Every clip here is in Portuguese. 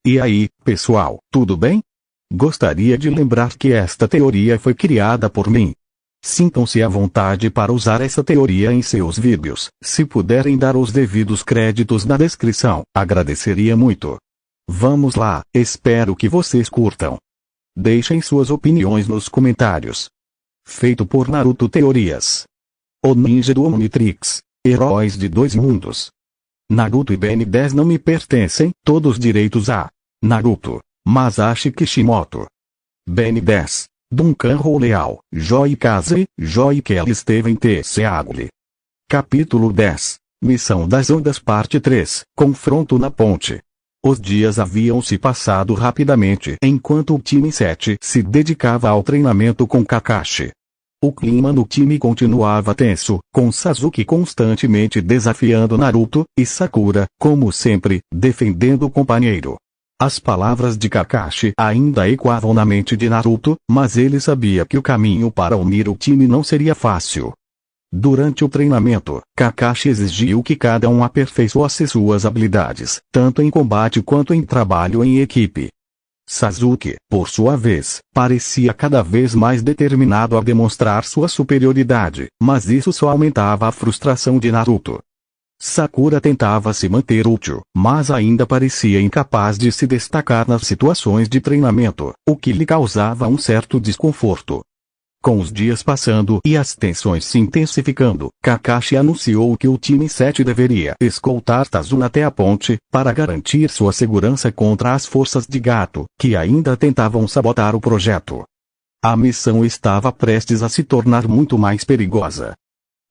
E aí, pessoal, tudo bem? Gostaria de lembrar que esta teoria foi criada por mim. Sintam-se à vontade para usar essa teoria em seus vídeos. Se puderem dar os devidos créditos na descrição, agradeceria muito. Vamos lá, espero que vocês curtam. Deixem suas opiniões nos comentários. Feito por Naruto Teorias. O Ninja do Omnitrix. Heróis de dois mundos. Naruto e Ben 10 não me pertencem, todos direitos a Naruto, Masashi Kishimoto. Ben 10. Duncan Leal, Joy Kaze, Joy Kelly Steven T. Seagle. Capítulo 10. Missão das Ondas Parte 3. Confronto na ponte. Os dias haviam se passado rapidamente enquanto o time 7 se dedicava ao treinamento com Kakashi. O clima no time continuava tenso, com Sasuke constantemente desafiando Naruto, e Sakura, como sempre, defendendo o companheiro. As palavras de Kakashi ainda ecoavam na mente de Naruto, mas ele sabia que o caminho para unir o time não seria fácil. Durante o treinamento, Kakashi exigiu que cada um aperfeiçoasse suas habilidades, tanto em combate quanto em trabalho em equipe. Sasuke, por sua vez, parecia cada vez mais determinado a demonstrar sua superioridade, mas isso só aumentava a frustração de Naruto. Sakura tentava se manter útil, mas ainda parecia incapaz de se destacar nas situações de treinamento, o que lhe causava um certo desconforto. Com os dias passando e as tensões se intensificando, Kakashi anunciou que o time 7 deveria escoltar Tazuna até a ponte, para garantir sua segurança contra as forças de Gato, que ainda tentavam sabotar o projeto. A missão estava prestes a se tornar muito mais perigosa.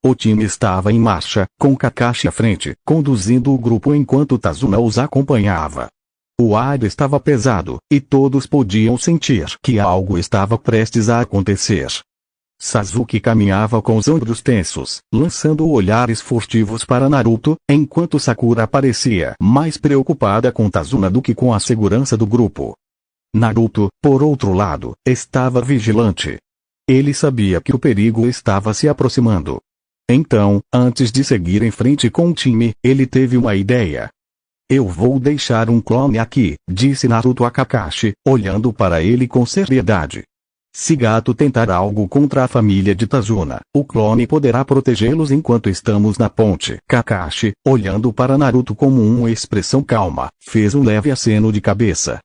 O time estava em marcha, com Kakashi à frente, conduzindo o grupo enquanto Tazuna os acompanhava. O ar estava pesado, e todos podiam sentir que algo estava prestes a acontecer. Sasuke caminhava com os ombros tensos, lançando olhares furtivos para Naruto, enquanto Sakura parecia mais preocupada com Tazuna do que com a segurança do grupo. Naruto, por outro lado, estava vigilante. Ele sabia que o perigo estava se aproximando. Então, antes de seguir em frente com o time, ele teve uma ideia. Eu vou deixar um clone aqui, disse Naruto a Kakashi, olhando para ele com seriedade. Se Gato tentar algo contra a família de Tazuna, o clone poderá protegê-los enquanto estamos na ponte. Kakashi, olhando para Naruto com uma expressão calma, fez um leve aceno de cabeça.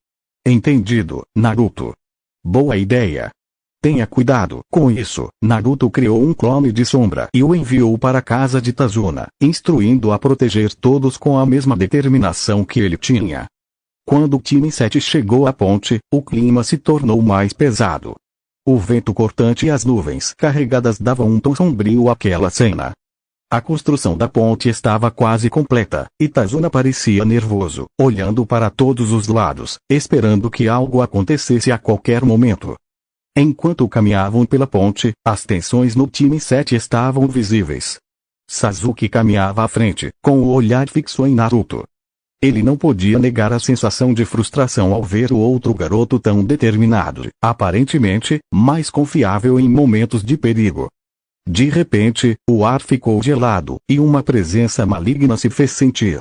Entendido, Naruto. Boa ideia. Tenha cuidado com isso. Naruto criou um clone de sombra e o enviou para a casa de Tazuna, instruindo-o a proteger todos com a mesma determinação que ele tinha. Quando o time 7 chegou à ponte, o clima se tornou mais pesado. O vento cortante e as nuvens carregadas davam um tom sombrio àquela cena. A construção da ponte estava quase completa, e Tazuna parecia nervoso, olhando para todos os lados, esperando que algo acontecesse a qualquer momento. Enquanto caminhavam pela ponte, as tensões no time 7 estavam visíveis. Sasuke caminhava à frente, com o olhar fixo em Naruto. Ele não podia negar a sensação de frustração ao ver o outro garoto tão determinado, aparentemente, mais confiável em momentos de perigo. De repente, o ar ficou gelado, e uma presença maligna se fez sentir.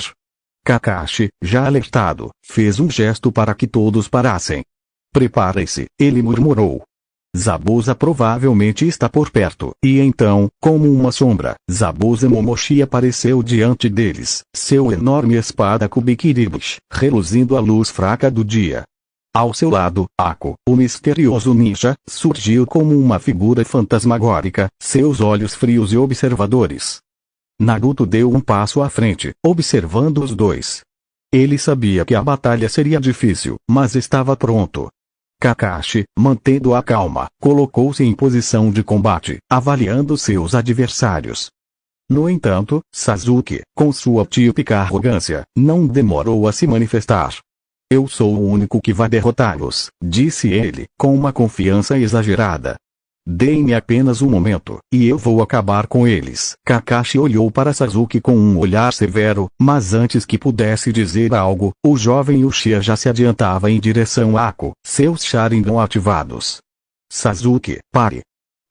Kakashi, já alertado, fez um gesto para que todos parassem. Preparem-se, ele murmurou. Zabuza provavelmente está por perto. E então, como uma sombra, Zabuza Momoshi apareceu diante deles, seu enorme espada Kubikiribushi, reluzindo à luz fraca do dia. Ao seu lado, Ako, o misterioso ninja, surgiu como uma figura fantasmagórica, seus olhos frios e observadores. Naruto deu um passo à frente, observando os dois. Ele sabia que a batalha seria difícil, mas estava pronto. Kakashi, mantendo a calma, colocou-se em posição de combate, avaliando seus adversários. No entanto, Sasuke, com sua típica arrogância, não demorou a se manifestar. Eu sou o único que vai derrotá-los, disse ele, com uma confiança exagerada. Deem-me apenas um momento, e eu vou acabar com eles. Kakashi olhou para Sasuke com um olhar severo, mas antes que pudesse dizer algo, o jovem Uchiha já se adiantava em direção a Ako, seus Sharingan ativados. Sasuke, pare!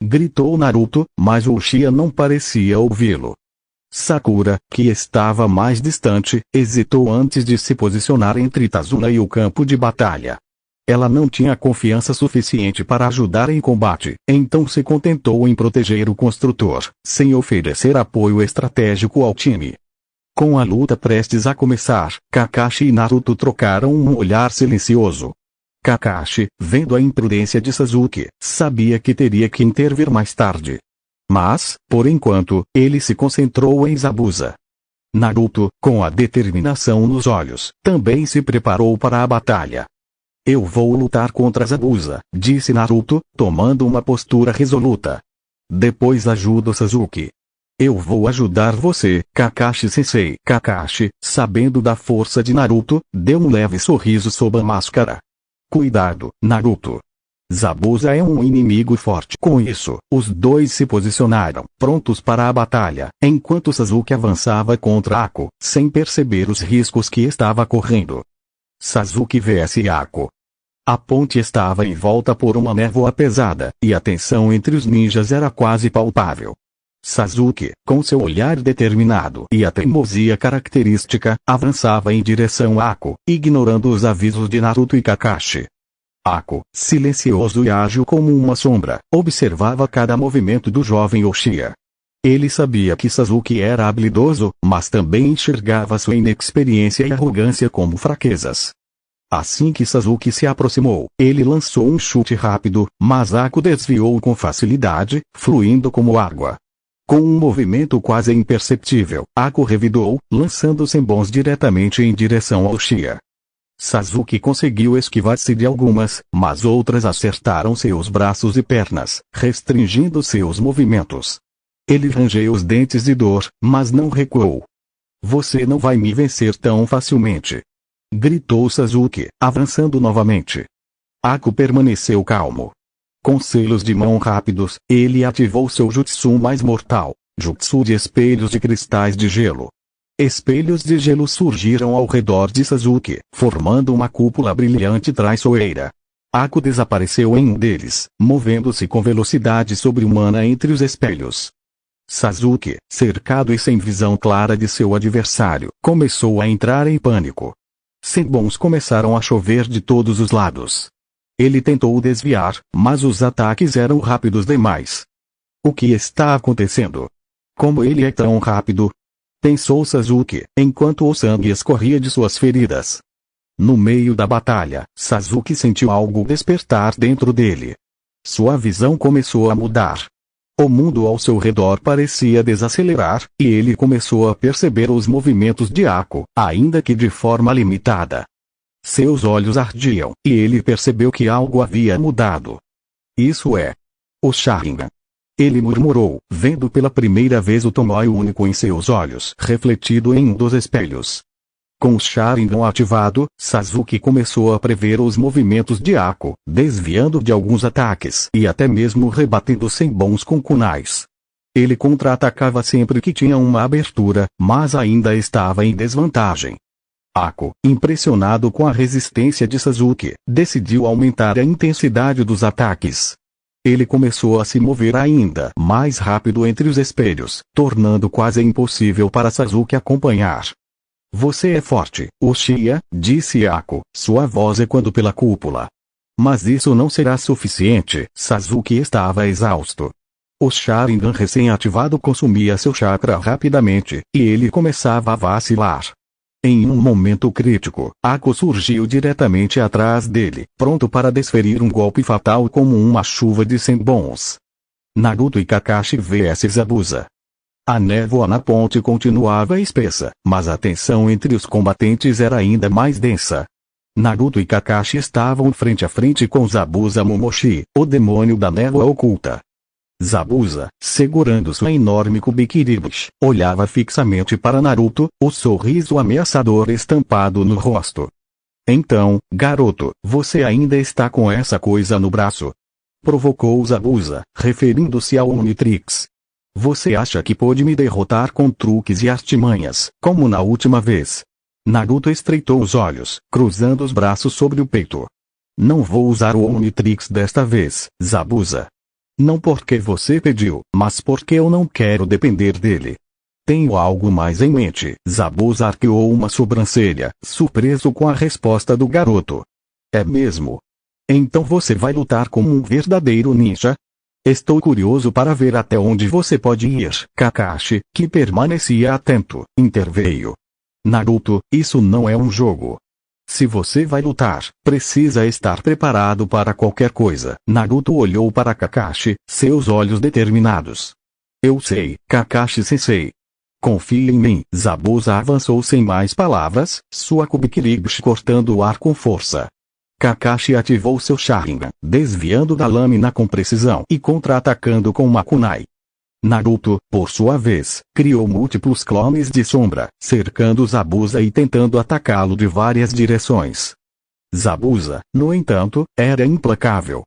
Gritou Naruto, mas o Uchiha não parecia ouvi-lo. Sakura, que estava mais distante, hesitou antes de se posicionar entre Tazuna e o campo de batalha. Ela não tinha confiança suficiente para ajudar em combate, então se contentou em proteger o construtor, sem oferecer apoio estratégico ao time. Com a luta prestes a começar, Kakashi e Naruto trocaram um olhar silencioso. Kakashi, vendo a imprudência de Sasuke, sabia que teria que intervir mais tarde. Mas, por enquanto, ele se concentrou em Zabuza. Naruto, com a determinação nos olhos, também se preparou para a batalha. Eu vou lutar contra Zabuza, disse Naruto, tomando uma postura resoluta. Depois ajudo Sasuke. Eu vou ajudar você, Kakashi-sensei. Kakashi, sabendo da força de Naruto, deu um leve sorriso sob a máscara. Cuidado, Naruto. Zabuza é um inimigo forte. Com isso, os dois se posicionaram, prontos para a batalha, enquanto Sasuke avançava contra Ako, sem perceber os riscos que estava correndo. Sasuke vs Ako. A ponte estava envolta por uma névoa pesada, e a tensão entre os ninjas era quase palpável. Sasuke, com seu olhar determinado e a teimosia característica, avançava em direção a Ako, ignorando os avisos de Naruto e Kakashi. Ako, silencioso e ágil como uma sombra, observava cada movimento do jovem Uchiha. Ele sabia que Sasuke era habilidoso, mas também enxergava sua inexperiência e arrogância como fraquezas. Assim que Sasuke se aproximou, ele lançou um chute rápido, mas Ako desviou com facilidade, fluindo como água. Com um movimento quase imperceptível, Ako revidou, lançando Senbons diretamente em direção ao Uchiha. Sasuke conseguiu esquivar-se de algumas, mas outras acertaram seus braços e pernas, restringindo seus movimentos. Ele rangeu os dentes de dor, mas não recuou. Você não vai me vencer tão facilmente, gritou Sasuke, avançando novamente. Ako permaneceu calmo. Com selos de mão rápidos, ele ativou seu jutsu mais mortal, jutsu de espelhos de cristais de gelo. Espelhos de gelo surgiram ao redor de Sasuke, formando uma cúpula brilhante traiçoeira. Ako desapareceu em um deles, movendo-se com velocidade sobre-humana entre os espelhos. Sasuke, cercado e sem visão clara de seu adversário, começou a entrar em pânico. Senbons começaram a chover de todos os lados. Ele tentou desviar, mas os ataques eram rápidos demais. O que está acontecendo? Como ele é tão rápido? Pensou Sasuke, enquanto o sangue escorria de suas feridas. No meio da batalha, Sasuke sentiu algo despertar dentro dele. Sua visão começou a mudar. O mundo ao seu redor parecia desacelerar, e ele começou a perceber os movimentos de Ako, ainda que de forma limitada. Seus olhos ardiam, e ele percebeu que algo havia mudado. Isso é o Sharingan. Ele murmurou, vendo pela primeira vez o Tomoe único em seus olhos, refletido em um dos espelhos. Com o Sharingan ativado, Sasuke começou a prever os movimentos de Ako, desviando de alguns ataques e até mesmo rebatendo Senbons com kunais. Ele contra-atacava sempre que tinha uma abertura, mas ainda estava em desvantagem. Ako, impressionado com a resistência de Sasuke, decidiu aumentar a intensidade dos ataques. Ele começou a se mover ainda mais rápido entre os espelhos, tornando quase impossível para Sasuke acompanhar. Você é forte, Uchiha, disse Ako, sua voz ecoando pela cúpula. Mas isso não será suficiente, Sasuke estava exausto. O Sharingan recém-ativado consumia seu chakra rapidamente, e ele começava a vacilar. Em um momento crítico, Ako surgiu diretamente atrás dele, pronto para desferir um golpe fatal como uma chuva de Senbons. Naruto e Kakashi vs Zabuza. A névoa na ponte continuava espessa, mas a tensão entre os combatentes era ainda mais densa. Naruto e Kakashi estavam frente a frente com Zabuza Momoshi, o demônio da névoa oculta. Zabuza, segurando sua enorme Kubikiribushi, olhava fixamente para Naruto, o sorriso ameaçador estampado no rosto. Então, garoto, você ainda está com essa coisa no braço? Provocou Zabuza, referindo-se ao Omnitrix. Você acha que pode me derrotar com truques e artimanhas, como na última vez? Naruto estreitou os olhos, cruzando os braços sobre o peito. Não vou usar o Omnitrix desta vez, Zabuza. Não porque você pediu, mas porque eu não quero depender dele. Tenho algo mais em mente. Zabuza arqueou uma sobrancelha, surpreso com a resposta do garoto. É mesmo? Então você vai lutar como um verdadeiro ninja? Estou curioso para ver até onde você pode ir. Kakashi, que permanecia atento, interveio. Naruto, isso não é um jogo. Se você vai lutar, precisa estar preparado para qualquer coisa. Naruto olhou para Kakashi, seus olhos determinados. Eu sei, Kakashi-sensei. Confie em mim. Zabuza avançou sem mais palavras, sua Kubikiribushi cortando o ar com força. Kakashi ativou seu Sharingan, desviando da lâmina com precisão e contra-atacando com uma kunai. Naruto, por sua vez, criou múltiplos clones de sombra, cercando Zabuza e tentando atacá-lo de várias direções. Zabuza, no entanto, era implacável.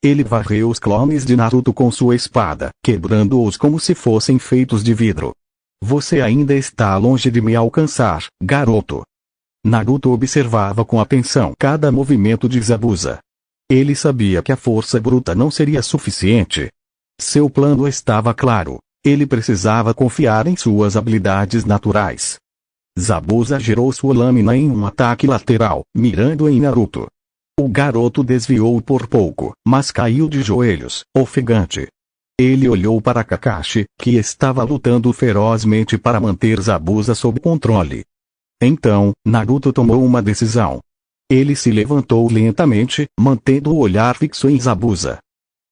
Ele varreu os clones de Naruto com sua espada, quebrando-os como se fossem feitos de vidro. Você ainda está longe de me alcançar, garoto. Naruto observava com atenção cada movimento de Zabuza. Ele sabia que a força bruta não seria suficiente. Seu plano estava claro. Ele precisava confiar em suas habilidades naturais. Zabuza girou sua lâmina em um ataque lateral, mirando em Naruto. O garoto desviou por pouco, mas caiu de joelhos, ofegante. Ele olhou para Kakashi, que estava lutando ferozmente para manter Zabuza sob controle. Então, Naruto tomou uma decisão. Ele se levantou lentamente, mantendo o olhar fixo em Zabuza.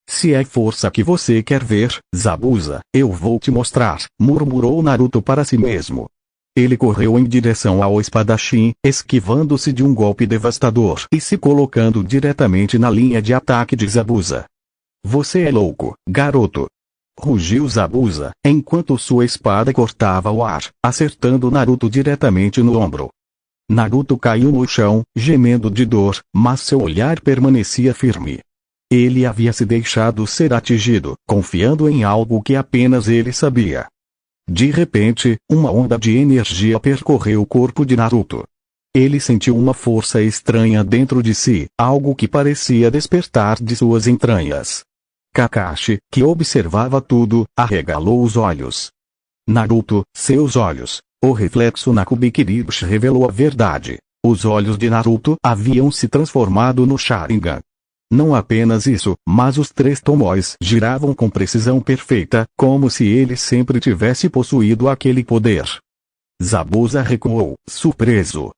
Se é força que você quer ver, Zabuza, eu vou te mostrar, murmurou Naruto para si mesmo. Ele correu em direção ao espadachim, esquivando-se de um golpe devastador e se colocando diretamente na linha de ataque de Zabuza. Você é louco, garoto! Rugiu Zabuza, enquanto sua espada cortava o ar, acertando Naruto diretamente no ombro. Naruto caiu no chão, gemendo de dor, mas seu olhar permanecia firme. Ele havia se deixado ser atingido, confiando em algo que apenas ele sabia. De repente, uma onda de energia percorreu o corpo de Naruto. Ele sentiu uma força estranha dentro de si, algo que parecia despertar de suas entranhas. Kakashi, que observava tudo, arregalou os olhos. Naruto, seus olhos. O reflexo na Kubikiribushi revelou a verdade. Os olhos de Naruto haviam se transformado no Sharingan. Não apenas isso, mas os três tomoes giravam com precisão perfeita, como se ele sempre tivesse possuído aquele poder. Zabuza recuou, surpreso.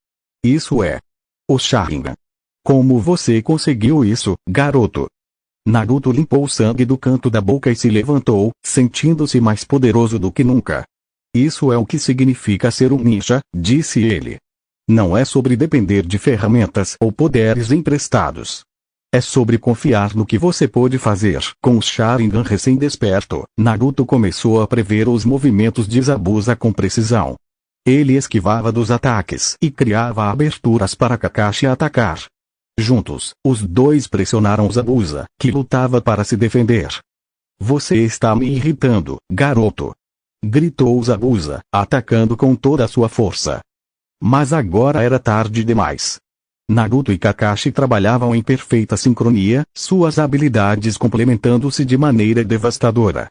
Isso é o Sharingan. Como você conseguiu isso, garoto? Naruto limpou o sangue do canto da boca e se levantou, sentindo-se mais poderoso do que nunca. Isso é o que significa ser um ninja, disse ele. Não é sobre depender de ferramentas ou poderes emprestados. É sobre confiar no que você pode fazer. Com o Sharingan recém-desperto, Naruto começou a prever os movimentos de Zabuza com precisão. Ele esquivava dos ataques e criava aberturas para Kakashi atacar. Juntos, os dois pressionaram Zabuza, que lutava para se defender. Você está me irritando, garoto! Gritou Zabuza, atacando com toda a sua força. Mas agora era tarde demais. Naruto e Kakashi trabalhavam em perfeita sincronia, suas habilidades complementando-se de maneira devastadora.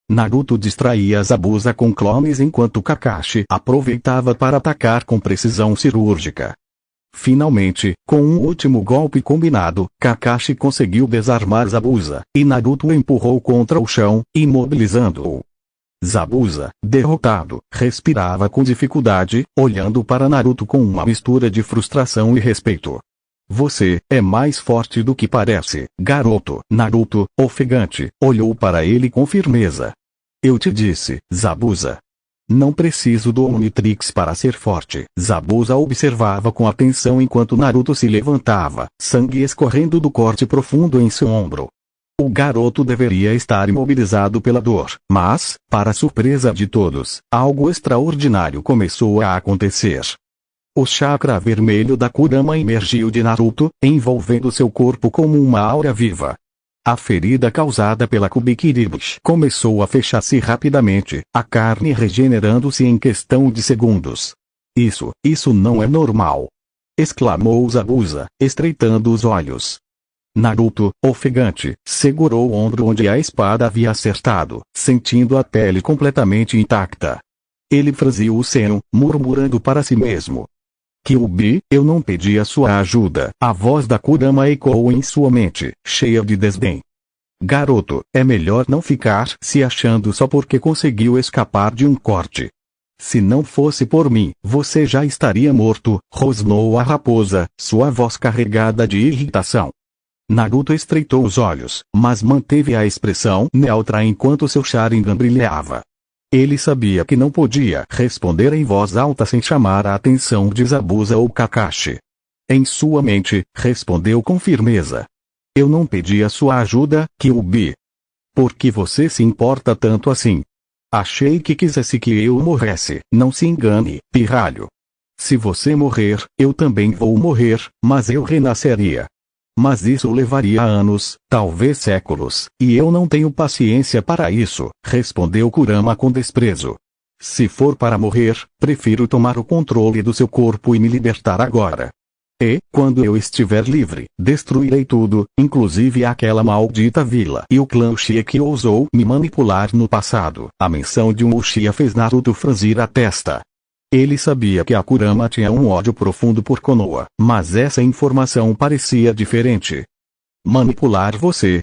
Naruto distraía Zabuza com clones enquanto Kakashi aproveitava para atacar com precisão cirúrgica. Finalmente, com um último golpe combinado, Kakashi conseguiu desarmar Zabuza, e Naruto o empurrou contra o chão, imobilizando-o. Zabuza, derrotado, respirava com dificuldade, olhando para Naruto com uma mistura de frustração e respeito. Você é mais forte do que parece, garoto. Naruto, ofegante, olhou para ele com firmeza. Eu te disse, Zabuza. Não preciso do Omnitrix para ser forte. Zabuza observava com atenção enquanto Naruto se levantava, sangue escorrendo do corte profundo em seu ombro. O garoto deveria estar imobilizado pela dor, mas, para surpresa de todos, algo extraordinário começou a acontecer. O chakra vermelho da Kurama emergiu de Naruto, envolvendo seu corpo como uma aura viva. A ferida causada pela Kubikiribushi começou a fechar-se rapidamente, a carne regenerando-se em questão de segundos. Isso não é normal! Exclamou Zabuza, estreitando os olhos. Naruto, ofegante, segurou o ombro onde a espada havia acertado, sentindo a pele completamente intacta. Ele franziu o seno, murmurando para si mesmo. Kyuubi, eu não pedi a sua ajuda. A voz da Kurama ecoou em sua mente, cheia de desdém. Garoto, é melhor não ficar se achando só porque conseguiu escapar de um corte. Se não fosse por mim, você já estaria morto, rosnou a raposa, sua voz carregada de irritação. Naruto estreitou os olhos, mas manteve a expressão neutra enquanto seu Sharingan brilhava. Ele sabia que não podia responder em voz alta sem chamar a atenção de Zabuza ou Kakashi. Em sua mente, respondeu com firmeza. Eu não pedi a sua ajuda, Kyuubi. Por que você se importa tanto assim? Achei que quisesse que eu morresse. Não se engane, pirralho. Se você morrer, eu também vou morrer, mas eu renasceria. Mas isso levaria anos, talvez séculos, e eu não tenho paciência para isso, respondeu Kurama com desprezo. Se for para morrer, prefiro tomar o controle do seu corpo e me libertar agora. E, quando eu estiver livre, destruirei tudo, inclusive aquela maldita vila e o clã Uchiha que ousou me manipular no passado. A menção de um Uchiha fez Naruto franzir a testa. Ele sabia que a Kurama tinha um ódio profundo por Konoha, mas essa informação parecia diferente. Manipular você?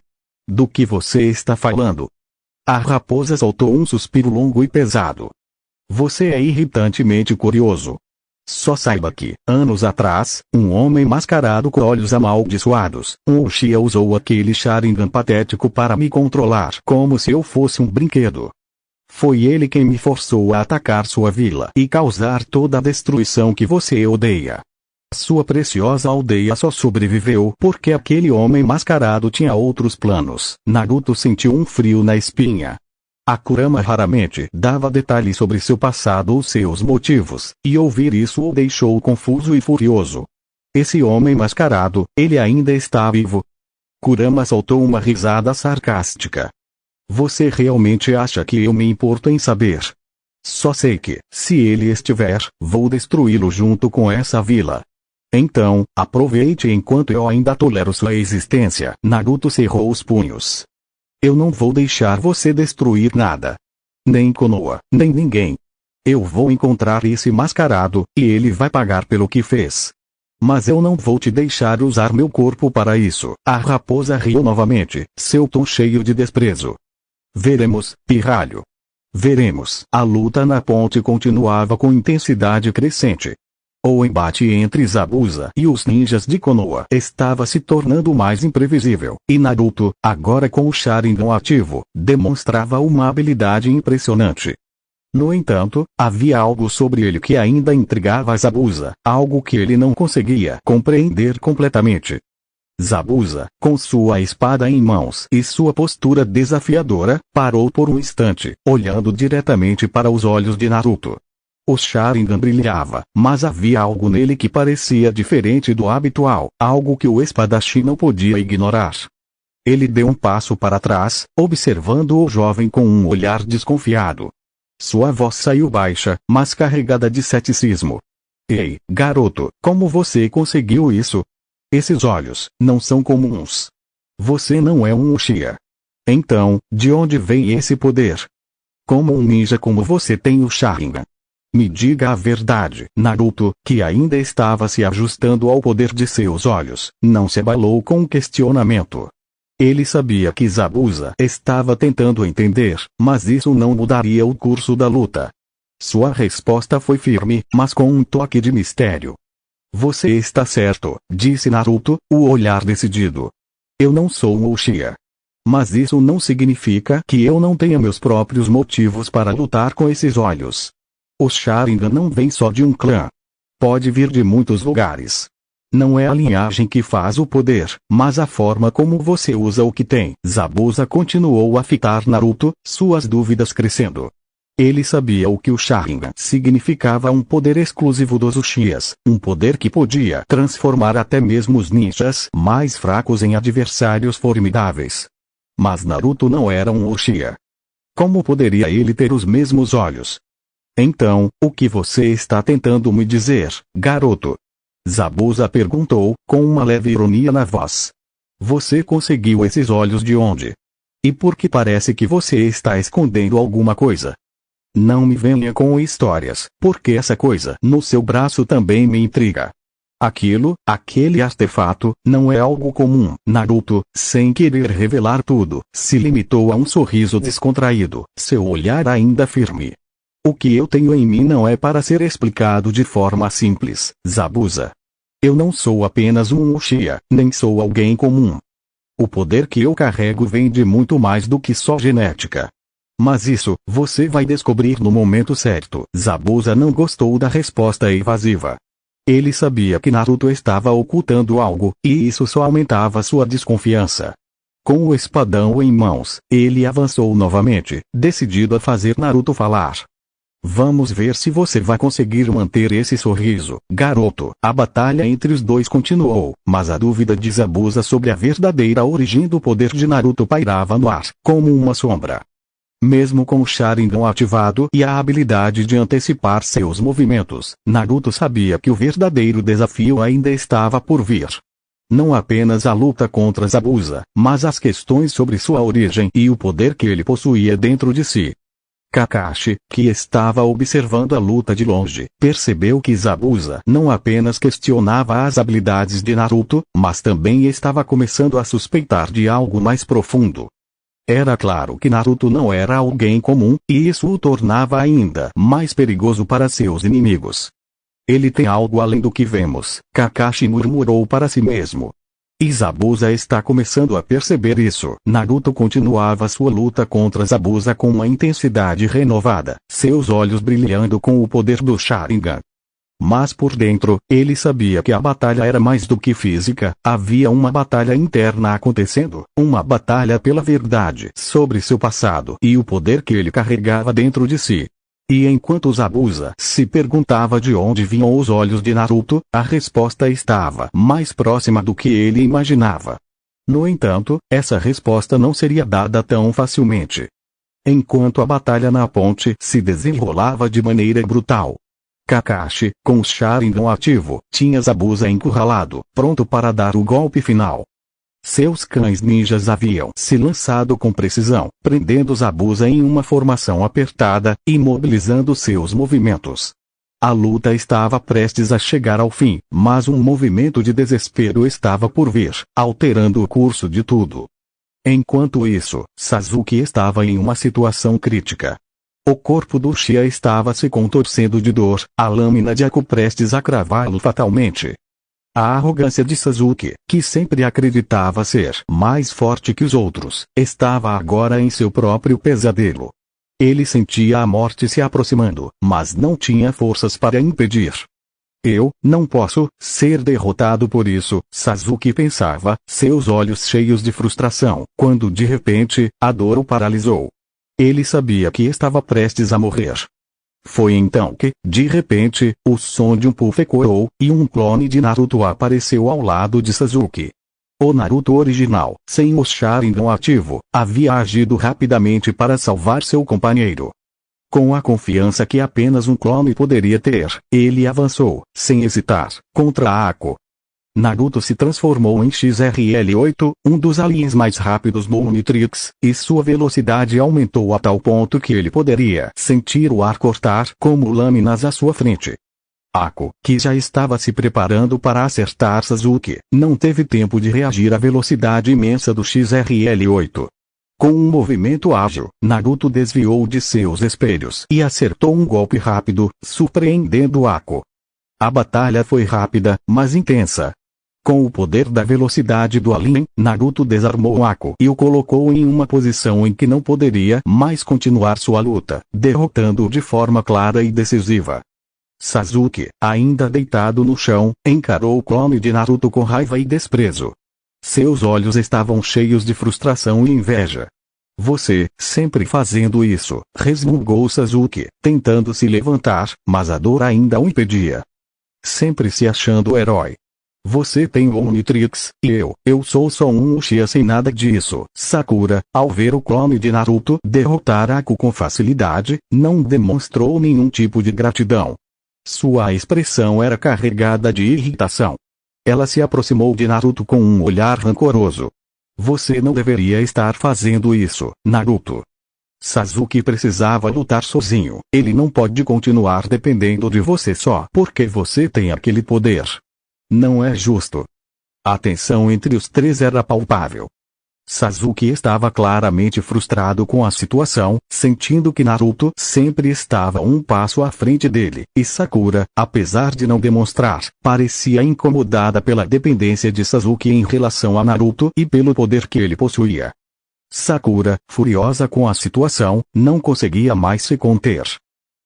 Do que você está falando? A raposa soltou um suspiro longo e pesado. Você é irritantemente curioso. Só saiba que, anos atrás, um homem mascarado com olhos amaldiçoados, um Uchiha usou aquele Sharingan patético para me controlar como se eu fosse um brinquedo. Foi ele quem me forçou a atacar sua vila e causar toda a destruição que você odeia. Sua preciosa aldeia só sobreviveu porque aquele homem mascarado tinha outros planos. Naruto sentiu um frio na espinha. A Kurama raramente dava detalhes sobre seu passado ou seus motivos, e ouvir isso o deixou confuso e furioso. Esse homem mascarado, ele ainda está vivo? Kurama soltou uma risada sarcástica. Você realmente acha que eu me importo em saber? Só sei que, se ele estiver, vou destruí-lo junto com essa vila. Então, aproveite enquanto eu ainda tolero sua existência. Naruto cerrou os punhos. Eu não vou deixar você destruir nada. Nem Konoha, nem ninguém. Eu vou encontrar esse mascarado, e ele vai pagar pelo que fez. Mas eu não vou te deixar usar meu corpo para isso. A raposa riu novamente, seu tom cheio de desprezo. Veremos, pirralho. Veremos. A luta na ponte continuava com intensidade crescente. O embate entre Zabuza e os ninjas de Konoha estava se tornando mais imprevisível, e Naruto, agora com o Sharingan ativo, demonstrava uma habilidade impressionante. No entanto, havia algo sobre ele que ainda intrigava Zabuza, algo que ele não conseguia compreender completamente. Zabuza, com sua espada em mãos e sua postura desafiadora, parou por um instante, olhando diretamente para os olhos de Naruto. O Sharingan brilhava, mas havia algo nele que parecia diferente do habitual, algo que o espadachim não podia ignorar. Ele deu um passo para trás, observando o jovem com um olhar desconfiado. Sua voz saiu baixa, mas carregada de ceticismo. Ei, garoto, como você conseguiu isso? Esses olhos não são comuns. Você não é um Uchiha. Então, de onde vem esse poder? Como um ninja como você tem o Sharingan? Me diga a verdade. Naruto, que ainda estava se ajustando ao poder de seus olhos, não se abalou com o questionamento. Ele sabia que Zabuza estava tentando entender, mas isso não mudaria o curso da luta. Sua resposta foi firme, mas com um toque de mistério. Você está certo, disse Naruto, o olhar decidido. Eu não sou um Uchiha. Mas isso não significa que eu não tenha meus próprios motivos para lutar com esses olhos. O Sharingan não vem só de um clã. Pode vir de muitos lugares. Não é a linhagem que faz o poder, mas a forma como você usa o que tem. Zabuza continuou a fitar Naruto, suas dúvidas crescendo. Ele sabia o que o Sharingan significava, um poder exclusivo dos Uchihas, um poder que podia transformar até mesmo os ninjas mais fracos em adversários formidáveis. Mas Naruto não era um Uchiha. Como poderia ele ter os mesmos olhos? Então, o que você está tentando me dizer, garoto? Zabuza perguntou, com uma leve ironia na voz. Você conseguiu esses olhos de onde? E por que parece que você está escondendo alguma coisa? Não me venha com histórias, porque essa coisa no seu braço também me intriga. Aquele artefato, não é algo comum. Naruto, sem querer revelar tudo, se limitou a um sorriso descontraído, seu olhar ainda firme. O que eu tenho em mim não é para ser explicado de forma simples, Zabuza. Eu não sou apenas um Uchiha, nem sou alguém comum. O poder que eu carrego vem de muito mais do que só genética. Mas isso, você vai descobrir no momento certo. Zabuza não gostou da resposta evasiva. Ele sabia que Naruto estava ocultando algo, e isso só aumentava sua desconfiança. Com o espadão em mãos, ele avançou novamente, decidido a fazer Naruto falar. Vamos ver se você vai conseguir manter esse sorriso, garoto. A batalha entre os dois continuou, mas a dúvida de Zabuza sobre a verdadeira origem do poder de Naruto pairava no ar, como uma sombra. Mesmo com o Sharingan ativado e a habilidade de antecipar seus movimentos, Naruto sabia que o verdadeiro desafio ainda estava por vir. Não apenas a luta contra Zabuza, mas as questões sobre sua origem e o poder que ele possuía dentro de si. Kakashi, que estava observando a luta de longe, percebeu que Zabuza não apenas questionava as habilidades de Naruto, mas também estava começando a suspeitar de algo mais profundo. Era claro que Naruto não era alguém comum, e isso o tornava ainda mais perigoso para seus inimigos. Ele tem algo além do que vemos, Kakashi murmurou para si mesmo. E Zabuza está começando a perceber isso. Naruto continuava sua luta contra Zabuza com uma intensidade renovada, seus olhos brilhando com o poder do Sharingan. Mas por dentro, ele sabia que a batalha era mais do que física, havia uma batalha interna acontecendo, uma batalha pela verdade sobre seu passado e o poder que ele carregava dentro de si. E enquanto Zabuza se perguntava de onde vinham os olhos de Naruto, a resposta estava mais próxima do que ele imaginava. No entanto, essa resposta não seria dada tão facilmente. Enquanto a batalha na ponte se desenrolava de maneira brutal, Kakashi, com o Sharingan ativo, tinha Zabuza encurralado, pronto para dar o golpe final. Seus cães ninjas haviam se lançado com precisão, prendendo Zabuza em uma formação apertada, imobilizando seus movimentos. A luta estava prestes a chegar ao fim, mas um movimento de desespero estava por vir, alterando o curso de tudo. Enquanto isso, Sasuke estava em uma situação crítica. O corpo do Uchiha estava se contorcendo de dor, a lâmina de Aku prestes a cravá-lo fatalmente. A arrogância de Sasuke, que sempre acreditava ser mais forte que os outros, estava agora em seu próprio pesadelo. Ele sentia a morte se aproximando, mas não tinha forças para impedir. Eu não posso ser derrotado por isso, Sasuke pensava, seus olhos cheios de frustração, quando de repente, a dor o paralisou. Ele sabia que estava prestes a morrer. Foi então que, de repente, o som de um puff ecoou, e um clone de Naruto apareceu ao lado de Sasuke. O Naruto original, sem o Sharingan ativo, havia agido rapidamente para salvar seu companheiro. Com a confiança que apenas um clone poderia ter, ele avançou, sem hesitar, contra Ako. Naruto se transformou em XRL-8, um dos aliens mais rápidos no Omnitrix, e sua velocidade aumentou a tal ponto que ele poderia sentir o ar cortar como lâminas à sua frente. Ako, que já estava se preparando para acertar Sasuke, não teve tempo de reagir à velocidade imensa do XRL-8. Com um movimento ágil, Naruto desviou de seus espelhos e acertou um golpe rápido, surpreendendo Ako. A batalha foi rápida, mas intensa. Com o poder da velocidade do alien, Naruto desarmou Ako e o colocou em uma posição em que não poderia mais continuar sua luta, derrotando-o de forma clara e decisiva. Sasuke, ainda deitado no chão, encarou o clone de Naruto com raiva e desprezo. Seus olhos estavam cheios de frustração e inveja. Você, sempre fazendo isso, resmungou Sasuke, tentando se levantar, mas a dor ainda o impedia. Sempre se achando o herói. Você tem o Omnitrix, e eu sou só um Uchiha sem nada disso. Sakura, ao ver o clone de Naruto derrotar Aku com facilidade, não demonstrou nenhum tipo de gratidão. Sua expressão era carregada de irritação. Ela se aproximou de Naruto com um olhar rancoroso. Você não deveria estar fazendo isso, Naruto. Sasuke precisava lutar sozinho. Ele não pode continuar dependendo de você só porque você tem aquele poder. Não é justo. A tensão entre os três era palpável. Sasuke estava claramente frustrado com a situação, sentindo que Naruto sempre estava um passo à frente dele, e Sakura, apesar de não demonstrar, parecia incomodada pela dependência de Sasuke em relação a Naruto e pelo poder que ele possuía. Sakura, furiosa com a situação, não conseguia mais se conter.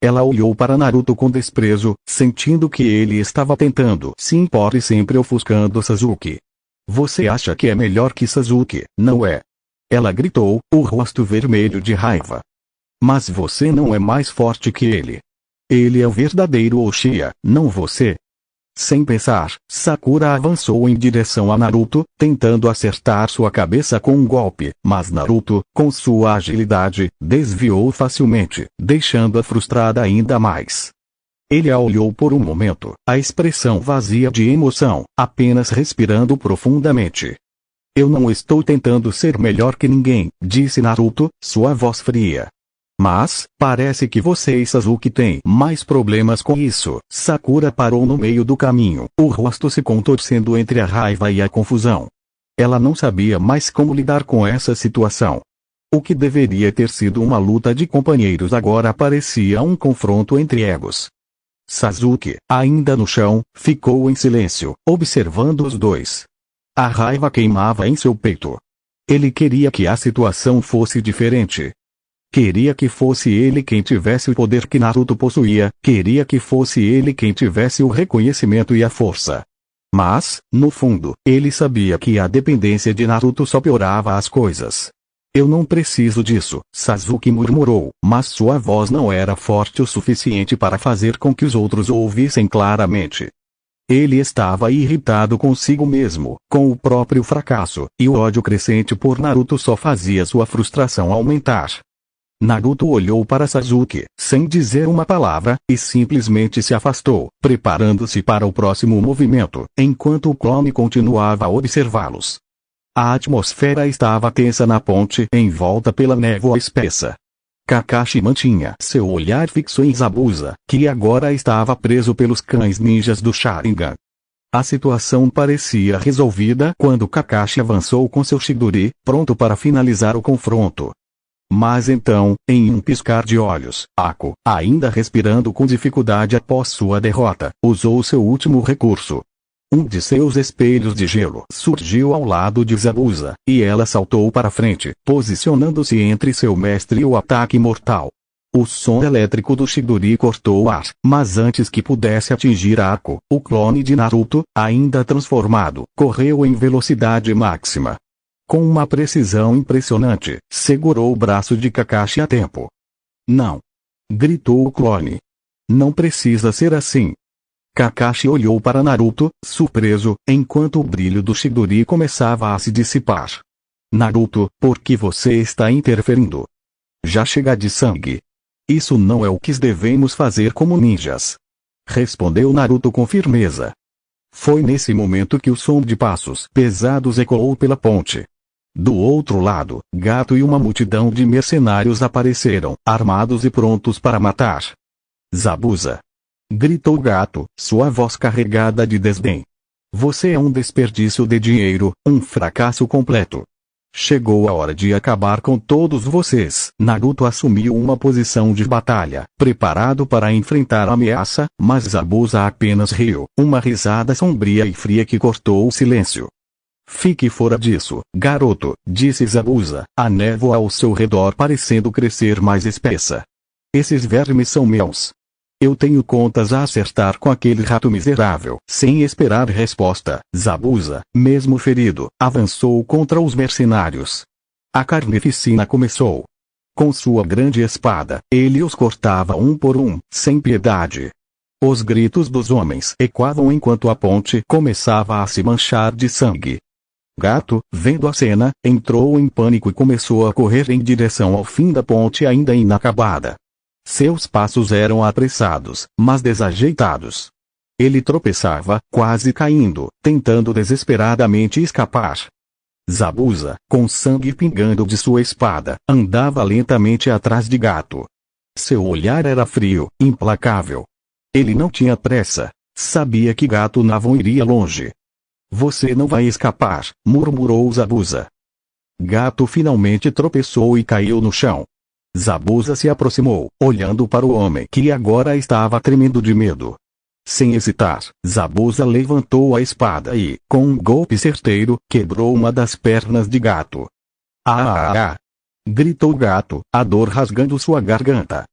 Ela olhou para Naruto com desprezo, sentindo que ele estava tentando se impor e sempre ofuscando Sasuke. Você acha que é melhor que Sasuke, não é? Ela gritou, o rosto vermelho de raiva. Mas você não é mais forte que ele. Ele é o verdadeiro Uchiha, não você. Sem pensar, Sakura avançou em direção a Naruto, tentando acertar sua cabeça com um golpe, mas Naruto, com sua agilidade, desviou facilmente, deixando-a frustrada ainda mais. Ele a olhou por um momento, a expressão vazia de emoção, apenas respirando profundamente. Eu não estou tentando ser melhor que ninguém, disse Naruto, sua voz fria. Mas, parece que você e Sasuke têm mais problemas com isso. Sakura parou no meio do caminho, o rosto se contorcendo entre a raiva e a confusão. Ela não sabia mais como lidar com essa situação. O que deveria ter sido uma luta de companheiros agora parecia um confronto entre egos. Sasuke, ainda no chão, ficou em silêncio, observando os dois. A raiva queimava em seu peito. Ele queria que a situação fosse diferente. Queria que fosse ele quem tivesse o poder que Naruto possuía, queria que fosse ele quem tivesse o reconhecimento e a força. Mas, no fundo, ele sabia que a dependência de Naruto só piorava as coisas. Eu não preciso disso, Sasuke murmurou, mas sua voz não era forte o suficiente para fazer com que os outros o ouvissem claramente. Ele estava irritado consigo mesmo, com o próprio fracasso, e o ódio crescente por Naruto só fazia sua frustração aumentar. Naruto olhou para Sasuke, sem dizer uma palavra, e simplesmente se afastou, preparando-se para o próximo movimento, enquanto o clone continuava a observá-los. A atmosfera estava tensa na ponte, envolta pela névoa espessa. Kakashi mantinha seu olhar fixo em Zabuza, que agora estava preso pelos cães ninjas do Sharingan. A situação parecia resolvida quando Kakashi avançou com seu Chidori, pronto para finalizar o confronto. Mas então, em um piscar de olhos, Ako, ainda respirando com dificuldade após sua derrota, usou seu último recurso. Um de seus espelhos de gelo surgiu ao lado de Zabuza, e ela saltou para frente, posicionando-se entre seu mestre e o ataque mortal. O som elétrico do Chidori cortou o ar, mas antes que pudesse atingir Ako, o clone de Naruto, ainda transformado, correu em velocidade máxima. Com uma precisão impressionante, segurou o braço de Kakashi a tempo. Não! Gritou o clone. Não precisa ser assim. Kakashi olhou para Naruto, surpreso, enquanto o brilho do Chidori começava a se dissipar. Naruto, por que você está interferindo? Já chega de sangue. Isso não é o que devemos fazer como ninjas. Respondeu Naruto com firmeza. Foi nesse momento que o som de passos pesados ecoou pela ponte. Do outro lado, Gato e uma multidão de mercenários apareceram, armados e prontos para matar. Zabuza! Gritou Gato, sua voz carregada de desdém. Você é um desperdício de dinheiro, um fracasso completo. Chegou a hora de acabar com todos vocês. Naruto assumiu uma posição de batalha, preparado para enfrentar a ameaça, mas Zabuza apenas riu, uma risada sombria e fria que cortou o silêncio. Fique fora disso, garoto, disse Zabuza, a névoa ao seu redor parecendo crescer mais espessa. Esses vermes são meus. Eu tenho contas a acertar com aquele rato miserável. Sem esperar resposta, Zabuza, mesmo ferido, avançou contra os mercenários. A carnificina começou. Com sua grande espada, ele os cortava um por um, sem piedade. Os gritos dos homens ecoavam enquanto a ponte começava a se manchar de sangue. Gato, vendo a cena, entrou em pânico e começou a correr em direção ao fim da ponte ainda inacabada. Seus passos eram apressados, mas desajeitados. Ele tropeçava, quase caindo, tentando desesperadamente escapar. Zabuza, com sangue pingando de sua espada, andava lentamente atrás de Gato. Seu olhar era frio, implacável. Ele não tinha pressa. Sabia que Gato não iria longe. Você não vai escapar, murmurou Zabuza. Gato finalmente tropeçou e caiu no chão. Zabuza se aproximou, olhando para o homem que agora estava tremendo de medo. Sem hesitar, Zabuza levantou a espada e, com um golpe certeiro, quebrou uma das pernas de Gato. Ah! Gritou Gato, a dor rasgando sua garganta.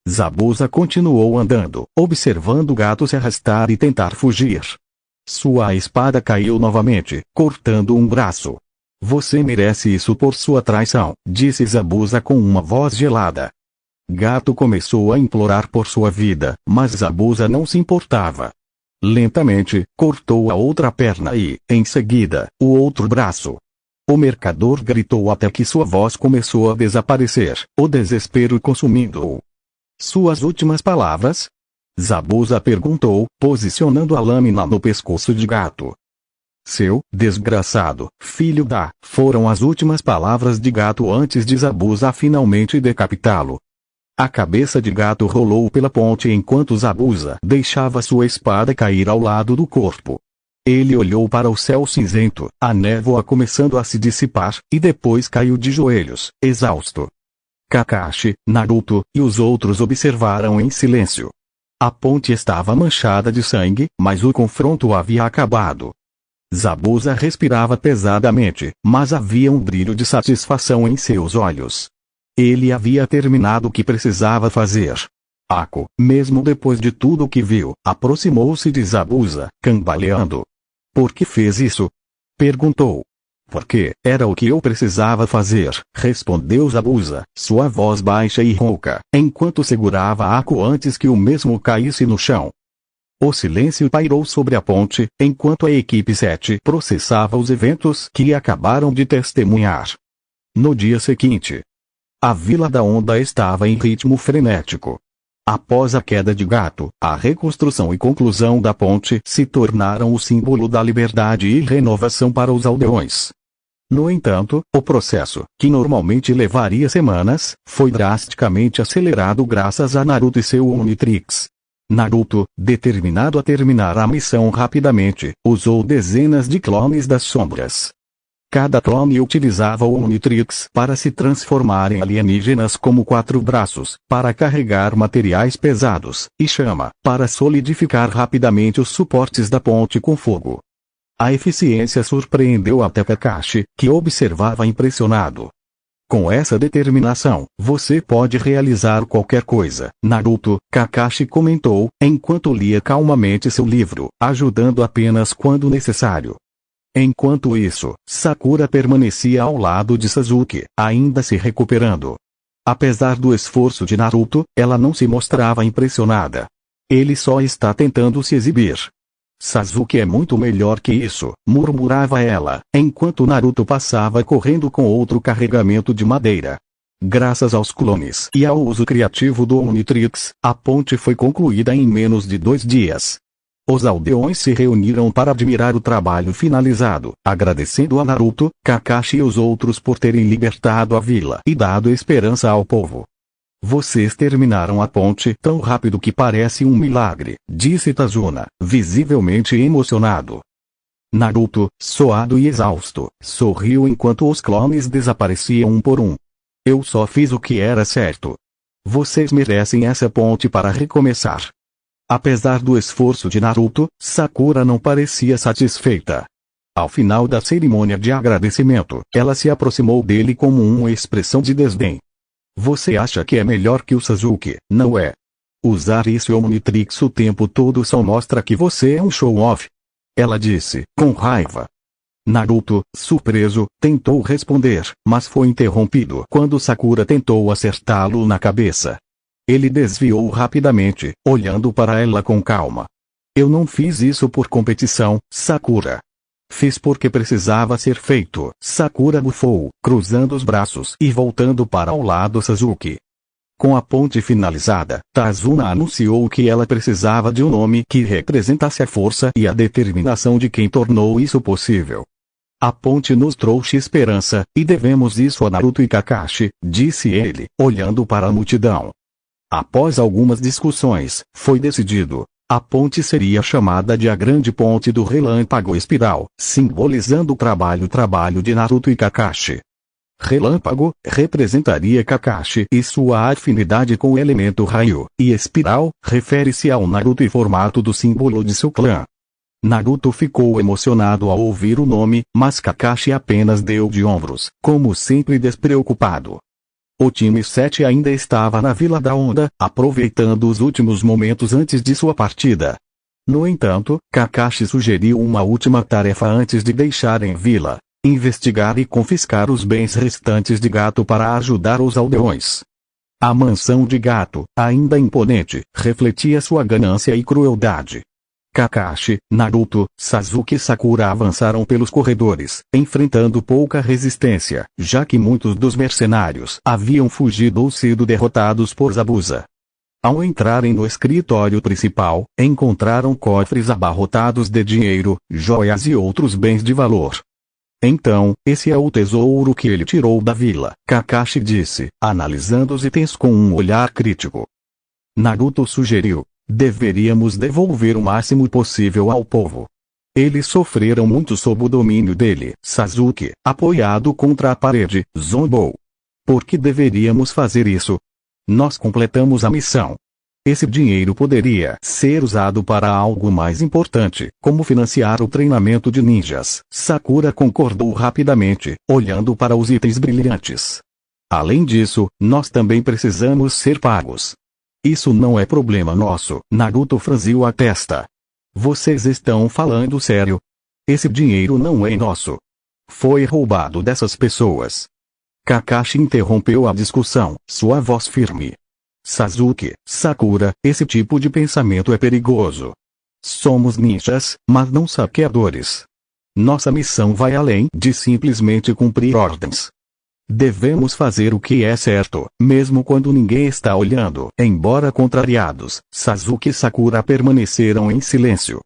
Zabuza continuou andando, observando o Gato se arrastar e tentar fugir. Sua espada caiu novamente, cortando um braço. Você merece isso por sua traição, disse Zabuza com uma voz gelada. Gato começou a implorar por sua vida, mas Zabuza não se importava. Lentamente, cortou a outra perna e, em seguida, o outro braço. O mercador gritou até que sua voz começou a desaparecer, o desespero consumindo-o. Suas últimas palavras? Zabuza perguntou, posicionando a lâmina no pescoço de Gato. Seu desgraçado filho da foram as últimas palavras de Gato antes de Zabuza finalmente decapitá-lo. A cabeça de Gato rolou pela ponte enquanto Zabuza deixava sua espada cair ao lado do corpo. Ele olhou para o céu cinzento, a névoa começando a se dissipar, e depois caiu de joelhos, exausto. Kakashi, Naruto e os outros observaram em silêncio. A ponte estava manchada de sangue, mas o confronto havia acabado. Zabuza respirava pesadamente, mas havia um brilho de satisfação em seus olhos. Ele havia terminado o que precisava fazer. Ako, mesmo depois de tudo o que viu, aproximou-se de Zabuza, cambaleando. Por que fez isso? Perguntou. Porque era o que eu precisava fazer, respondeu Zabuza, sua voz baixa e rouca, enquanto segurava Ako antes que o mesmo caísse no chão. O silêncio pairou sobre a ponte, enquanto a equipe 7 processava os eventos que acabaram de testemunhar. No dia seguinte, a Vila da Onda estava em ritmo frenético. Após a queda de Gato, a reconstrução e conclusão da ponte se tornaram o símbolo da liberdade e renovação para os aldeões. No entanto, o processo, que normalmente levaria semanas, foi drasticamente acelerado graças a Naruto e seu Omnitrix. Naruto, determinado a terminar a missão rapidamente, usou dezenas de clones das sombras. Cada clone utilizava o Omnitrix para se transformar em alienígenas como 4 braços, para carregar materiais pesados, e chama, para solidificar rapidamente os suportes da ponte com fogo. A eficiência surpreendeu até Kakashi, que observava impressionado. Com essa determinação, você pode realizar qualquer coisa, Naruto, Kakashi comentou, enquanto lia calmamente seu livro, ajudando apenas quando necessário. Enquanto isso, Sakura permanecia ao lado de Sasuke, ainda se recuperando. Apesar do esforço de Naruto, ela não se mostrava impressionada. Ele só está tentando se exibir. Sasuke é muito melhor que isso, murmurava ela, enquanto Naruto passava correndo com outro carregamento de madeira. Graças aos clones e ao uso criativo do Omnitrix, a ponte foi concluída em menos de 2 dias. Os aldeões se reuniram para admirar o trabalho finalizado, agradecendo a Naruto, Kakashi e os outros por terem libertado a vila e dado esperança ao povo. Vocês terminaram a ponte tão rápido que parece um milagre, disse Tazuna, visivelmente emocionado. Naruto, suado e exausto, sorriu enquanto os clones desapareciam um por um. Eu só fiz o que era certo. Vocês merecem essa ponte para recomeçar. Apesar do esforço de Naruto, Sakura não parecia satisfeita. Ao final da cerimônia de agradecimento, ela se aproximou dele com uma expressão de desdém. Você acha que é melhor que o Sasuke, não é? Usar esse Omnitrix o tempo todo só mostra que você é um show-off. Ela disse, com raiva. Naruto, surpreso, tentou responder, mas foi interrompido quando Sakura tentou acertá-lo na cabeça. Ele desviou rapidamente, olhando para ela com calma. Eu não fiz isso por competição, Sakura. Fiz porque precisava ser feito, Sakura bufou, cruzando os braços e voltando para o lado Sasuke. Com a ponte finalizada, Tazuna anunciou que ela precisava de um nome que representasse a força e a determinação de quem tornou isso possível. A ponte nos trouxe esperança, e devemos isso a Naruto e Kakashi, disse ele, olhando para a multidão. Após algumas discussões, foi decidido. A ponte seria chamada de a Grande Ponte do Relâmpago Espiral, simbolizando o trabalho de Naruto e Kakashi. Relâmpago representaria Kakashi e sua afinidade com o elemento raio, e espiral refere-se ao Naruto e formato do símbolo de seu clã. Naruto ficou emocionado ao ouvir o nome, mas Kakashi apenas deu de ombros, como sempre despreocupado. O time 7 ainda estava na Vila da Onda, aproveitando os últimos momentos antes de sua partida. No entanto, Kakashi sugeriu uma última tarefa antes de deixarem Vila: investigar e confiscar os bens restantes de Gato para ajudar os aldeões. A mansão de Gato, ainda imponente, refletia sua ganância e crueldade. Kakashi, Naruto, Sasuke e Sakura avançaram pelos corredores, enfrentando pouca resistência, já que muitos dos mercenários haviam fugido ou sido derrotados por Zabuza. Ao entrarem no escritório principal, encontraram cofres abarrotados de dinheiro, joias e outros bens de valor. Então, esse é o tesouro que ele tirou da vila, Kakashi disse, analisando os itens com um olhar crítico. Naruto sugeriu: deveríamos devolver o máximo possível ao povo. Eles sofreram muito sob o domínio dele. Sasuke, apoiado contra a parede, zombou. Por que deveríamos fazer isso? Nós completamos a missão. Esse dinheiro poderia ser usado para algo mais importante, como financiar o treinamento de ninjas. Sakura concordou rapidamente, olhando para os itens brilhantes. Além disso, nós também precisamos ser pagos. Isso não é problema nosso. Naruto franziu a testa. Vocês estão falando sério? Esse dinheiro não é nosso. Foi roubado dessas pessoas. Kakashi interrompeu a discussão, sua voz firme. Sasuke, Sakura, esse tipo de pensamento é perigoso. Somos ninjas, mas não saqueadores. Nossa missão vai além de simplesmente cumprir ordens. Devemos fazer o que é certo, mesmo quando ninguém está olhando. Embora contrariados, Sasuke e Sakura permaneceram em silêncio.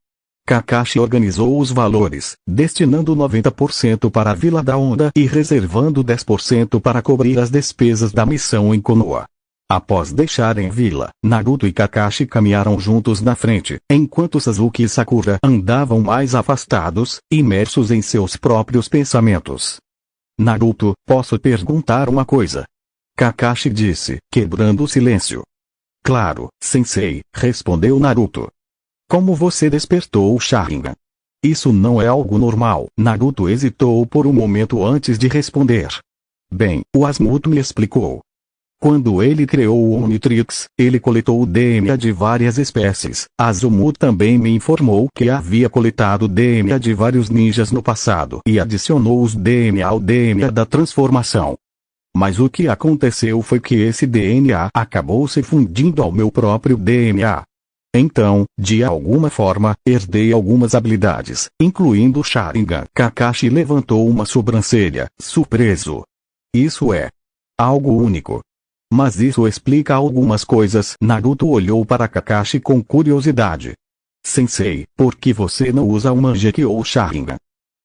Kakashi organizou os valores, destinando 90% para a Vila da Onda e reservando 10% para cobrir as despesas da missão em Konoha. Após deixarem Vila, Naruto e Kakashi caminharam juntos na frente, enquanto Sasuke e Sakura andavam mais afastados, imersos em seus próprios pensamentos. Naruto, posso perguntar uma coisa? Kakashi disse, quebrando o silêncio. Claro, sensei, respondeu Naruto. Como você despertou o Sharingan? Isso não é algo normal. Naruto hesitou por um momento antes de responder. Bem, o Asmuto me explicou. Quando ele criou o Omnitrix, ele coletou o DNA de várias espécies. Azumu também me informou que havia coletado DNA de vários ninjas no passado e adicionou os DNA ao DNA da transformação. Mas o que aconteceu foi que esse DNA acabou se fundindo ao meu próprio DNA. Então, de alguma forma, herdei algumas habilidades, incluindo o Sharingan. Kakashi levantou uma sobrancelha, surpreso. Isso é algo único. Mas isso explica algumas coisas. Naruto olhou para Kakashi com curiosidade. Sensei, por que você não usa o Mangekyou ou Sharingan?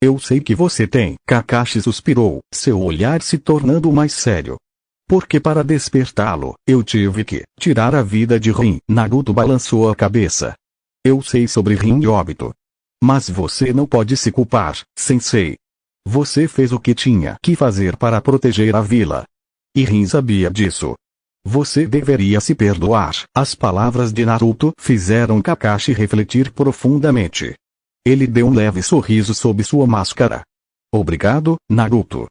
Eu sei que você tem. Kakashi suspirou, seu olhar se tornando mais sério. Porque para despertá-lo, eu tive que tirar a vida de Rin. Naruto balançou a cabeça. Eu sei sobre Rin de óbito. Mas você não pode se culpar, sensei. Você fez o que tinha que fazer para proteger a vila. E Rin sabia disso. Você deveria se perdoar. As palavras de Naruto fizeram Kakashi refletir profundamente. Ele deu um leve sorriso sob sua máscara. Obrigado, Naruto.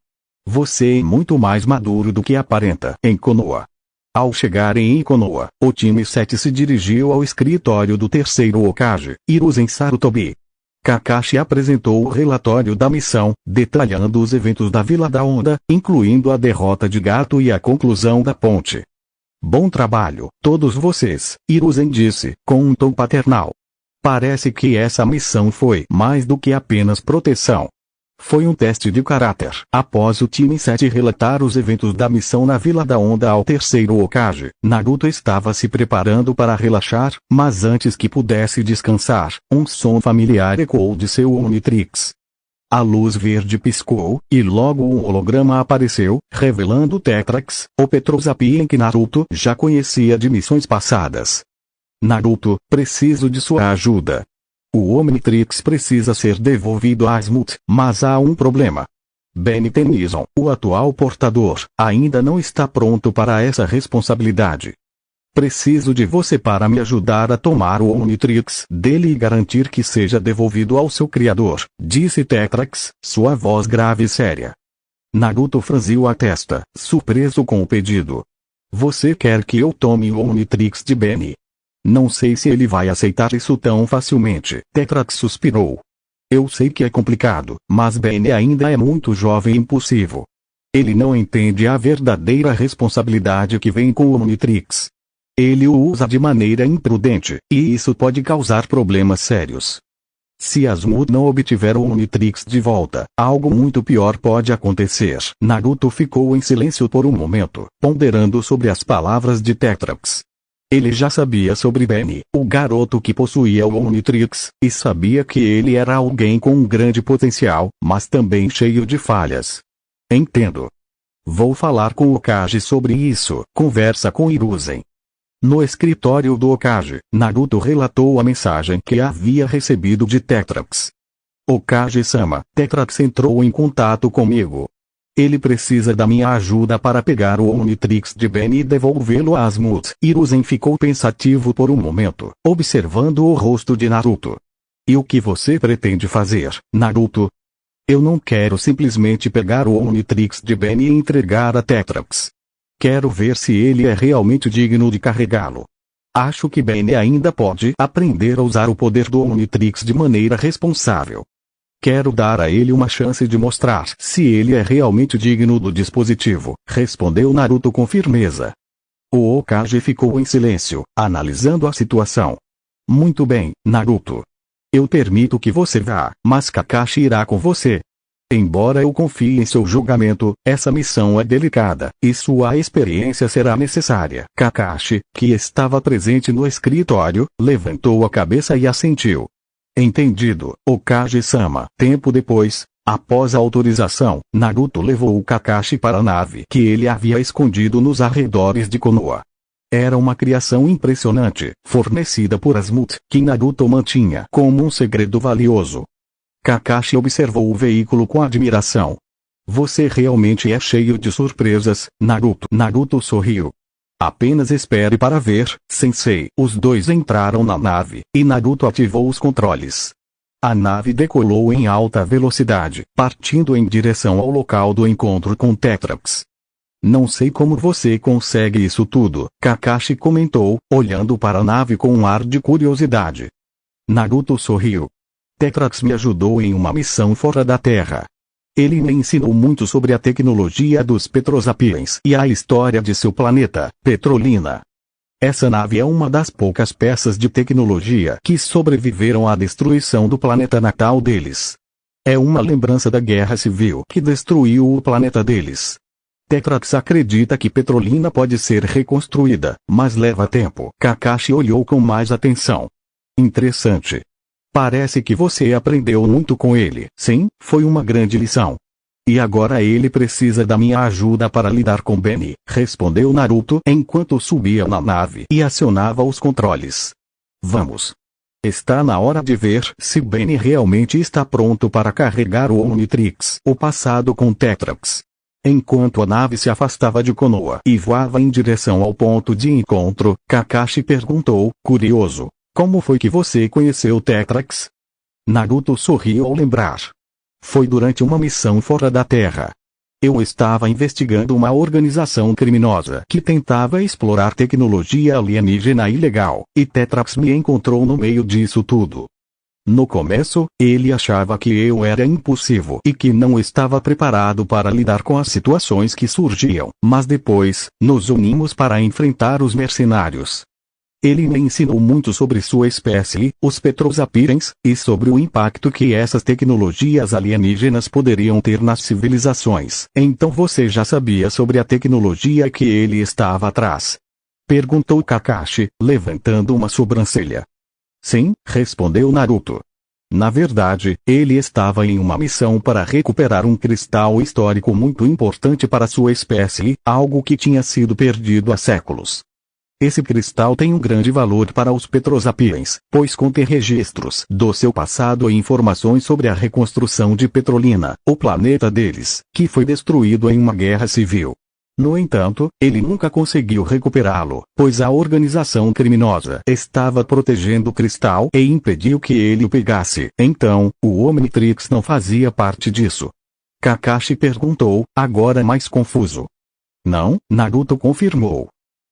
Você é muito mais maduro do que aparenta. Em Konoha. Ao chegarem em Konoha, o time 7 se dirigiu ao escritório do terceiro Hokage, Hiruzen Sarutobi. Kakashi apresentou o relatório da missão, detalhando os eventos da Vila da Onda, incluindo a derrota de Gato e a conclusão da ponte. Bom trabalho, todos vocês, Hiruzen disse, com um tom paternal. Parece que essa missão foi mais do que apenas proteção. Foi um teste de caráter. Após o time 7 relatar os eventos da missão na Vila da Onda ao terceiro Hokage, Naruto estava se preparando para relaxar, mas antes que pudesse descansar, um som familiar ecoou de seu Omnitrix. A luz verde piscou, e logo um holograma apareceu, revelando Tetrax, o Petrosapien que Naruto já conhecia de missões passadas. Naruto, preciso de sua ajuda. O Omnitrix precisa ser devolvido a Smoot, mas há um problema. Ben Tennyson, o atual portador, ainda não está pronto para essa responsabilidade. Preciso de você para me ajudar a tomar o Omnitrix dele e garantir que seja devolvido ao seu criador, disse Tetrax, sua voz grave e séria. Naruto franziu a testa, surpreso com o pedido. Você quer que eu tome o Omnitrix de Ben? Não sei se ele vai aceitar isso tão facilmente, Tetrax suspirou. Eu sei que é complicado, mas Ben ainda é muito jovem e impulsivo. Ele não entende a verdadeira responsabilidade que vem com o Omnitrix. Ele o usa de maneira imprudente, e isso pode causar problemas sérios. Se Asmut não obtiver o Omnitrix de volta, algo muito pior pode acontecer. Naruto ficou em silêncio por um momento, ponderando sobre as palavras de Tetrax. Ele já sabia sobre Ben, o garoto que possuía o Omnitrix, e sabia que ele era alguém com um grande potencial, mas também cheio de falhas. Entendo. Vou falar com o Kage sobre isso. Conversa com Hiruzen. No escritório do Hokage, Naruto relatou a mensagem que havia recebido de Tetrax. Hokage-sama, Tetrax entrou em contato comigo. Ele precisa da minha ajuda para pegar o Omnitrix de Ben e devolvê-lo a Asmut. Hiruzen ficou pensativo por um momento, observando o rosto de Naruto. E o que você pretende fazer, Naruto? Eu não quero simplesmente pegar o Omnitrix de Ben e entregar a Tetrax. Quero ver se ele é realmente digno de carregá-lo. Acho que Ben ainda pode aprender a usar o poder do Omnitrix de maneira responsável. Quero dar a ele uma chance de mostrar se ele é realmente digno do dispositivo, respondeu Naruto com firmeza. O Hokage ficou em silêncio, analisando a situação. Muito bem, Naruto. Eu permito que você vá, mas Kakashi irá com você. Embora eu confie em seu julgamento, essa missão é delicada, e sua experiência será necessária. Kakashi, que estava presente no escritório, levantou a cabeça e assentiu. Entendido, Hokage-sama. Tempo depois, após a autorização, Naruto levou o Kakashi para a nave que ele havia escondido nos arredores de Konoha. Era uma criação impressionante, fornecida por Asmut, que Naruto mantinha como um segredo valioso. Kakashi observou o veículo com admiração. Você realmente é cheio de surpresas, Naruto. Naruto sorriu. Apenas espere para ver, sensei. Os dois entraram na nave, e Naruto ativou os controles. A nave decolou em alta velocidade, partindo em direção ao local do encontro com Tetrax. Não sei como você consegue isso tudo, Kakashi comentou, olhando para a nave com um ar de curiosidade. Naruto sorriu. Tetrax me ajudou em uma missão fora da Terra. Ele me ensinou muito sobre a tecnologia dos Petrosapiens e a história de seu planeta, Petrolina. Essa nave é uma das poucas peças de tecnologia que sobreviveram à destruição do planeta natal deles. É uma lembrança da guerra civil que destruiu o planeta deles. Tetrax acredita que Petrolina pode ser reconstruída, mas leva tempo. Kakashi olhou com mais atenção. Interessante. Parece que você aprendeu muito com ele. Sim, foi uma grande lição. E agora ele precisa da minha ajuda para lidar com Ben, respondeu Naruto enquanto subia na nave e acionava os controles. Vamos. Está na hora de ver se Ben realmente está pronto para carregar o Omnitrix. O passado com Tetrax. Enquanto a nave se afastava de Konoha e voava em direção ao ponto de encontro, Kakashi perguntou, curioso. Como foi que você conheceu Tetrax? Naruto sorriu ao lembrar. Foi durante uma missão fora da Terra. Eu estava investigando uma organização criminosa que tentava explorar tecnologia alienígena ilegal, e Tetrax me encontrou no meio disso tudo. No começo, ele achava que eu era impulsivo e que não estava preparado para lidar com as situações que surgiam, mas depois, nos unimos para enfrentar os mercenários. Ele me ensinou muito sobre sua espécie, os Petrosapiens, e sobre o impacto que essas tecnologias alienígenas poderiam ter nas civilizações. Então você já sabia sobre a tecnologia que ele estava atrás? Perguntou Kakashi, levantando uma sobrancelha. Sim, respondeu Naruto. Na verdade, ele estava em uma missão para recuperar um cristal histórico muito importante para sua espécie, algo que tinha sido perdido há séculos. Esse cristal tem um grande valor para os Petrosapiens, pois contém registros do seu passado e informações sobre a reconstrução de Petrolina, o planeta deles, que foi destruído em uma guerra civil. No entanto, ele nunca conseguiu recuperá-lo, pois a organização criminosa estava protegendo o cristal e impediu que ele o pegasse. Então, o Omnitrix não fazia parte disso. Kakashi perguntou, agora mais confuso. Não, Naruto confirmou.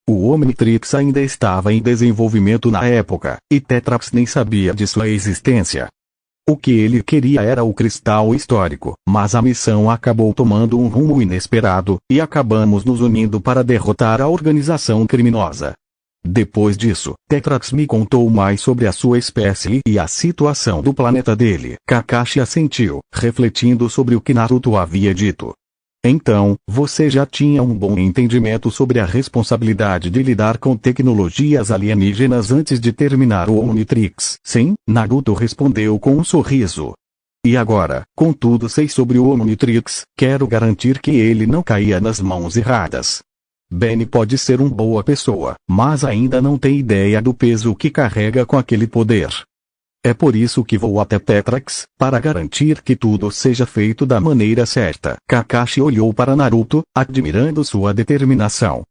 O Omnitrix ainda estava em desenvolvimento na época, e Tetrax nem sabia de sua existência. O que ele queria era o cristal histórico, mas a missão acabou tomando um rumo inesperado, e acabamos nos unindo para derrotar a organização criminosa. Depois disso, Tetrax me contou mais sobre a sua espécie e a situação do planeta dele. Kakashi assentiu, refletindo sobre o que Naruto havia dito. Então, você já tinha um bom entendimento sobre a responsabilidade de lidar com tecnologias alienígenas antes de terminar o Omnitrix. Sim, Naruto respondeu com um sorriso. E agora, com tudo sei sobre o Omnitrix, quero garantir que ele não caia nas mãos erradas. Benny pode ser uma boa pessoa, mas ainda não tem ideia do peso que carrega com aquele poder. É por isso que vou até Tetrax, para garantir que tudo seja feito da maneira certa. Kakashi olhou para Naruto, admirando sua determinação.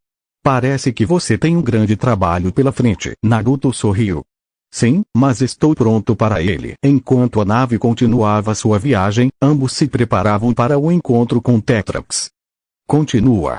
Parece que você tem um grande trabalho pela frente. Naruto sorriu. Sim, mas estou pronto para ele. Enquanto a nave continuava sua viagem, ambos se preparavam para o encontro com Tetrax. Continua.